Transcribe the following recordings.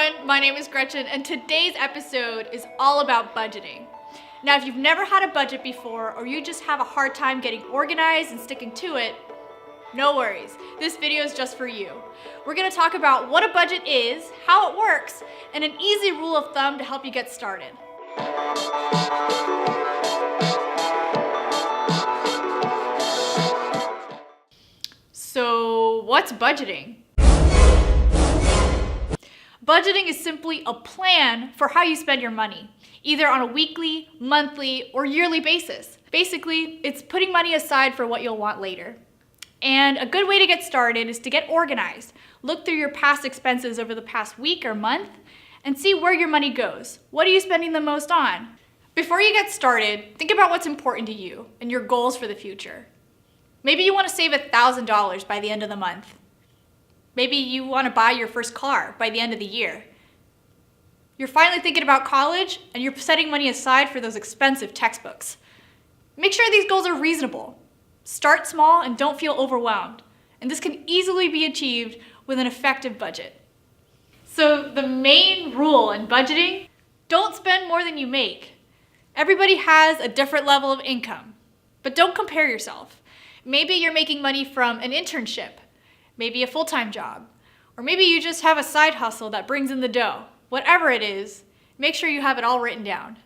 everyone, my name is Gretchen and today's episode is all about budgeting. Now if you've never had a budget before or you just have a hard time getting organized and sticking to it, no worries, this video is just for you. We're going to talk about what a budget is, how it works, and an easy rule of thumb to help you get started. So what's budgeting? Budgeting is simply a plan for how you spend your money, either on a weekly, monthly, or yearly basis. Basically, it's putting money aside for what you'll want later. And a good way to get started is to get organized. Look through your past expenses over the past week or month and see where your money goes. What are you spending the most on? Before you get started, think about what's important to you and your goals for the future. Maybe you want to save $1,000 by the end of the month. Maybe you want to buy your first car by the end of the year. You're finally thinking about college and you're setting money aside for those expensive textbooks. Make sure these goals are reasonable. Start small and don't feel overwhelmed. And this can easily be achieved with an effective budget. So the main rule in budgeting, don't spend more than you make. Everybody has a different level of income, but don't compare yourself. Maybe you're making money from an internship, maybe a full-time job, or maybe you just have a side hustle that brings in the dough. Whatever it is, make sure you have it all written down.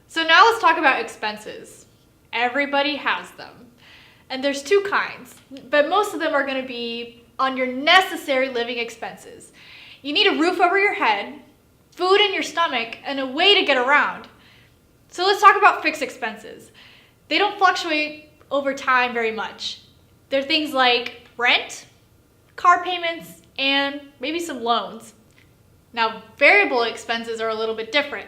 So now let's talk about expenses. Everybody has them. And there's two kinds, but most of them are going to be on your necessary living expenses. You need a roof over your head, food in your stomach, and a way to get around. So let's talk about fixed expenses. They don't fluctuate over time very much. They're things like rent, car payments, and maybe some loans. Now, variable expenses are a little bit different.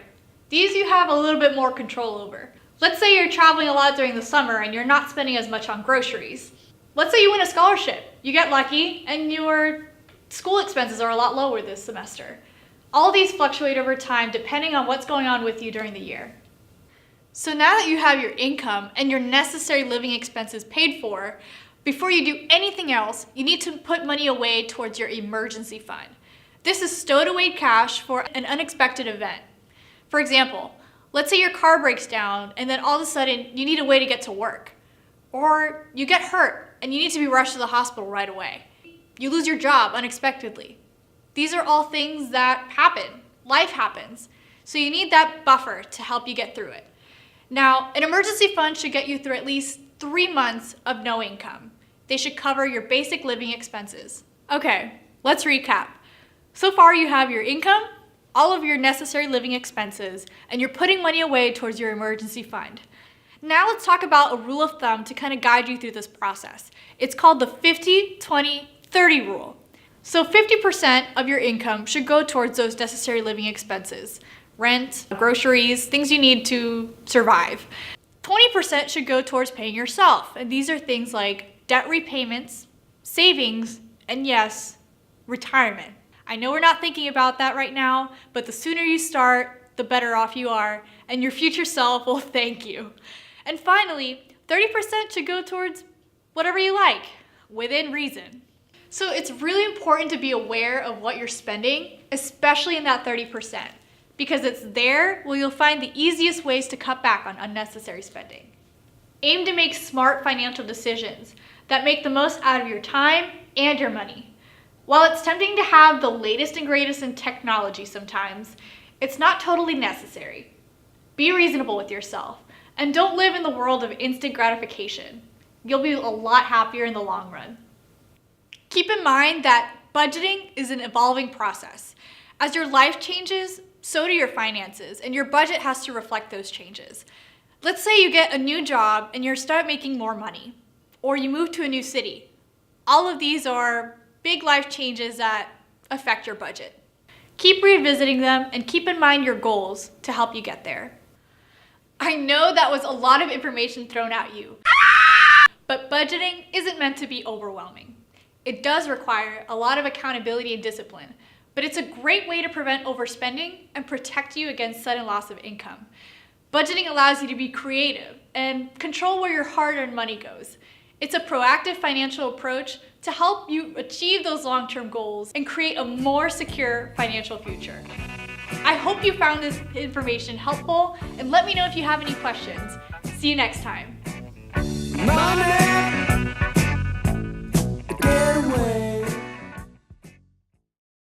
These you have a little bit more control over. Let's say you're traveling a lot during the summer and you're not spending as much on groceries. Let's say you win a scholarship. You get lucky and your school expenses are a lot lower this semester. All these fluctuate over time depending on what's going on with you during the year. So now that you have your income and your necessary living expenses paid for, before you do anything else, you need to put money away towards your emergency fund. This is stowed away cash for an unexpected event. For example, let's say your car breaks down and then all of a sudden you need a way to get to work. Or you get hurt and you need to be rushed to the hospital right away. You lose your job unexpectedly. These are all things that happen. Life happens. So you need that buffer to help you get through it. Now, an emergency fund should get you through at least 3 months of no income. They should cover your basic living expenses. Okay, let's recap. So far you have your income, all of your necessary living expenses, and you're putting money away towards your emergency fund. Now let's talk about a rule of thumb to kind of guide you through this process. It's called the 50-20-30 rule. So 50% of your income should go towards those necessary living expenses. Rent, groceries, things you need to survive. 20% should go towards paying yourself, and these are things like debt repayments, savings, and yes, retirement. I know we're not thinking about that right now, but the sooner you start, the better off you are, and your future self will thank you. And finally, 30% should go towards whatever you like, within reason. So it's really important to be aware of what you're spending, especially in that 30%, because it's there where you'll find the easiest ways to cut back on unnecessary spending. Aim to make smart financial decisions that make the most out of your time and your money. While it's tempting to have the latest and greatest in technology sometimes, it's not totally necessary. Be reasonable with yourself and don't live in the world of instant gratification. You'll be a lot happier in the long run. Keep in mind that budgeting is an evolving process. As your life changes, so do your finances, and your budget has to reflect those changes. Let's say you get a new job and you start making more money, or you move to a new city. All of these are big life changes that affect your budget. Keep revisiting them and keep in mind your goals to help you get there. I know that was a lot of information thrown at you, but budgeting isn't meant to be overwhelming. It does require a lot of accountability and discipline, but it's a great way to prevent overspending and protect you against sudden loss of income. Budgeting allows you to be creative and control where your hard-earned money goes. It's a proactive financial approach to help you achieve those long-term goals and create a more secure financial future. I hope you found this information helpful, and let me know if you have any questions. See you next time. Money!